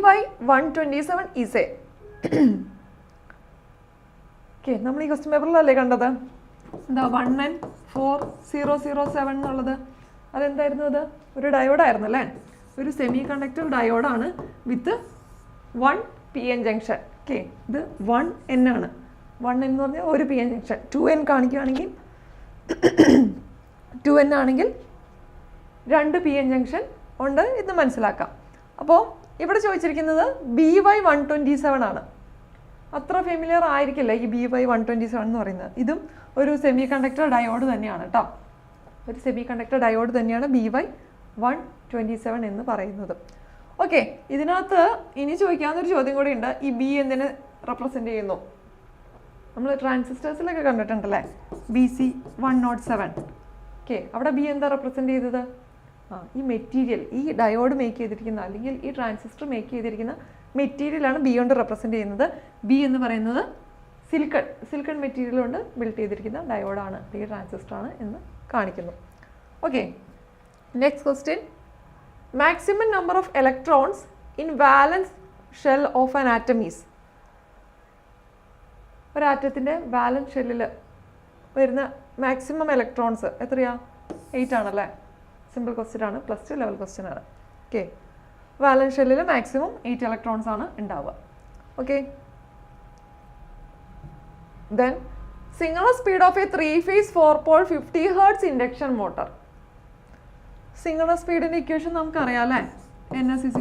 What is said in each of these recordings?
BY127 is a okay, നമ്മൾ ഈ question പേപ്പറിലല്ലേ കണ്ടത്? എന്താ 1N4007 എന്നുള്ളത്? അതെന്തായിരുന്നു? അത് ഒരു ഡയോഡായിരുന്നു അല്ലേ? ഒരു സെമി കണ്ടക്ടർ ഡയോഡാണ് വിത്ത് 1 PN ജംഗ്ഷൻ. ഓക്കെ, ഇത് 1N ആണ്. 1N എന്ന് പറഞ്ഞാൽ ഒരു PN ജംഗ്ഷൻ. 2N കാണിക്കുകയാണെങ്കിൽ 2N ആണെങ്കിൽ 2 PN ജംഗ്ഷൻ ഉണ്ട് എന്ന് മനസ്സിലാക്കാം. അപ്പോൾ ഇവിടെ ചോദിച്ചിരിക്കുന്നത് BY127 ആണ്. അത്ര ഫെമിലിയർ ആയിരിക്കില്ല ഈ BY127 എന്ന് പറയുന്നത്. ഇതും ഒരു സെമി കണ്ടക്ടർ ഡയോഡ് തന്നെയാണ് കേട്ടോ. ഒരു സെമി കണ്ടക്ടർ ഡയോഡ് തന്നെയാണ് BY127 എന്ന് പറയുന്നത്. ഓക്കെ, ഇതിനകത്ത് ഇനി ചോദിക്കാവുന്നൊരു ചോദ്യം കൂടി ഉണ്ട്. ഈ ബി എന്തിനെ റെപ്രസെൻ്റ് ചെയ്യുന്നു? നമ്മൾ ട്രാൻസിസ്റ്റേഴ്സിലൊക്കെ കണ്ടിട്ടുണ്ടല്ലേ, BC107. ഓക്കെ, അവിടെ ബി എന്താ റെപ്രസെൻ്റ് ചെയ്തത്? ഈ മെറ്റീരിയൽ, ഈ ഡയോഡ് മേക്ക് ചെയ്തിരിക്കുന്ന അല്ലെങ്കിൽ ഈ ട്രാൻസിസ്റ്റർ മേക്ക് ചെയ്തിരിക്കുന്ന മെറ്റീരിയലാണ് ബി കൊണ്ട് റെപ്രസെൻ്റ് ചെയ്യുന്നത്. ബി എന്ന് പറയുന്നത് സിലിക്കൺ മെറ്റീരിയൽ കൊണ്ട് ബിൽഡ് ചെയ്തിരിക്കുന്ന ഡയോഡാണ്, ഈ ട്രാൻസിസ്റ്ററാണ് എന്ന് കാണിക്കുന്നു. Okay, next question. Maximum number of electrons in വാലൻസ് shell of an atom is. ഒരു ആറ്റത്തിൻ്റെ വാലൻസ് ഷെല്ലിൽ വരുന്ന മാക്സിമം ഇലക്ട്രോൺസ് എത്രയാ? 8 ആണല്ലേ? സിമ്പിൾ ക്വസ്റ്റ്യൻ ആണ്, +2 ലെവൽ ക്വസ്റ്റ്യൻ ആണ്. ഓക്കെ, വാലൻസ് ഷെല്ലിൽ മാക്സിമം 8 ഇലക്ട്രോൺസ് ആണ് ഉണ്ടാവുക. Okay, then singular speed of a 3-phase 4-pole 50 Hz induction motor. Singular സ്പീഡിൻ്റെ ഇക്വേഷൻ നമുക്കറിയാം അല്ലേ? NS =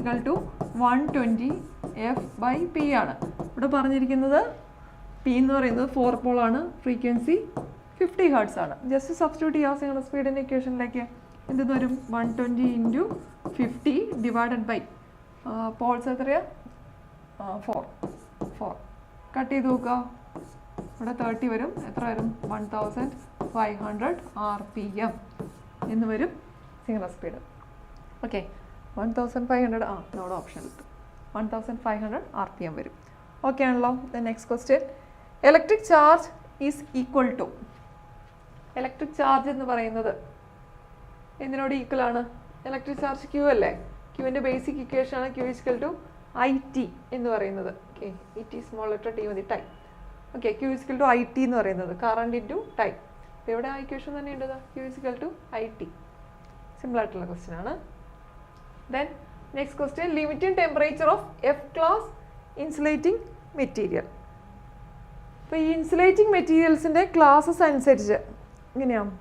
120F/P ആണ്. ഇവിടെ പറഞ്ഞിരിക്കുന്നത് P എന്ന് പറയുന്നത് 4 pole ആണ്, ഫ്രീക്വൻസി 50 Hz ആണ്. ജസ്റ്റ് സബ്സ്റ്റിറ്റ്യൂട്ട് ചെയ്യാം സിംഗുലർ സ്പീഡിൻ്റെ ഇക്വേഷനിലേക്ക്. എന്തെന്ന് വരും? 120 × 50 / പോൾസ് എത്രയാ? 4. കട്ട് ചെയ്ത് നോക്കുക, ഇവിടെ 30 വരും. എത്ര വരും? 1500 RPM എന്ന് വരും സിംഗുലർ സ്പീഡ്. ഓക്കെ, 1500 നമ്മുടെ ഓപ്ഷനിൽ 1500 RPM വരും. ഓക്കെ ആണല്ലോ? Next question. Electric charge is equal to. Electric charge എന്ന് പറയുന്നത് എന്തിനോട് ഈക്വൽ ആണ്? ഇലക്ട്രിക് ചാർജ് Q അല്ലേ? Qൻ്റെ ബേസിക് ഇക്വേഷൻ ആണ് Q = IT എന്ന് പറയുന്നത്. Okay, IT small letter T മതി, ടൈം. ഓക്കെ, Q = IT എന്ന് പറയുന്നത് കറണ്ട് ഇൻറ്റു ടൈം. അപ്പോൾ ഇവിടെ ആ ഇക്വേഷൻ തന്നെ ഉണ്ടത്, Q = IT. സിമ്പിൾ ആയിട്ടുള്ള ക്വസ്റ്റ്യൻ ആണ്. Then next question. Limiting temperature of F class insulating material. അപ്പോൾ ഈ ഇൻസുലേറ്റിംഗ് മെറ്റീരിയൽസിൻ്റെ ക്ലാസ്സസ് അനുസരിച്ച് എങ്ങനെയാണ്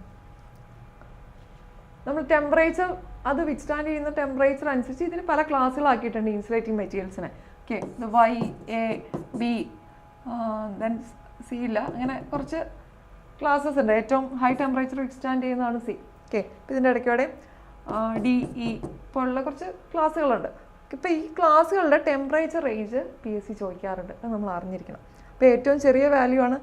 നമ്മൾ ടെമ്പറേച്ചർ, അത് വിത്ത്സ്റ്റാൻഡ് ചെയ്യുന്ന ടെമ്പറേച്ചർ അനുസരിച്ച് ഇതിന് പല ക്ലാസ്സുകളാക്കിയിട്ടുണ്ട് ഇൻസുലേറ്റിംഗ് മെറ്റീരിയൽസിനെ. ഓക്കെ, ഇത് Y, A, B, then C ഇല്ല, അങ്ങനെ കുറച്ച് ക്ലാസ്സസ് ഉണ്ട്. ഏറ്റവും ഹൈ ടെമ്പറേച്ചർ വിത്ത്സ്റ്റാൻഡ് ചെയ്യുന്നതാണ് C. ഓക്കെ, ഇതിൻ്റെ ഇടയ്ക്കോടെ D, E പോലുള്ള കുറച്ച് ക്ലാസ്സുകളുണ്ട്. ഇപ്പോൾ ഈ ക്ലാസ്സുകളുടെ ടെമ്പറേച്ചർ റേഞ്ച് PSC ചോദിക്കാറുണ്ട്, അത് നമ്മൾ അറിഞ്ഞിരിക്കണം. അപ്പോൾ ഏറ്റവും ചെറിയ വാല്യൂ ആണ്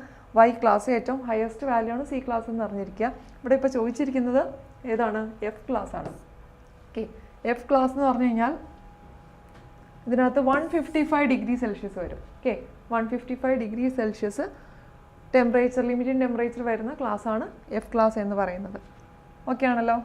Y ക്ലാസ്, ഏറ്റവും ഹയസ്റ്റ് വാല്യൂ ആണ് C ക്ലാസ് എന്ന് അറിഞ്ഞിരിക്കുക. ഇവിടെ ഇപ്പോൾ ചോദിച്ചിരിക്കുന്നത് ഏതാണ്? F ക്ലാസ് ആണ്. ഓക്കെ, F ക്ലാസ് എന്ന് പറഞ്ഞു കഴിഞ്ഞാൽ ഇതിനകത്ത് 155 ഡിഗ്രി സെൽഷ്യസ് വരും. Okay, 155 degree Celsius temperature, limiting temperature വരുന്ന ക്ലാസ്സാണ് F ക്ലാസ് എന്ന് പറയുന്നത്. ഓക്കെ ആണല്ലോ?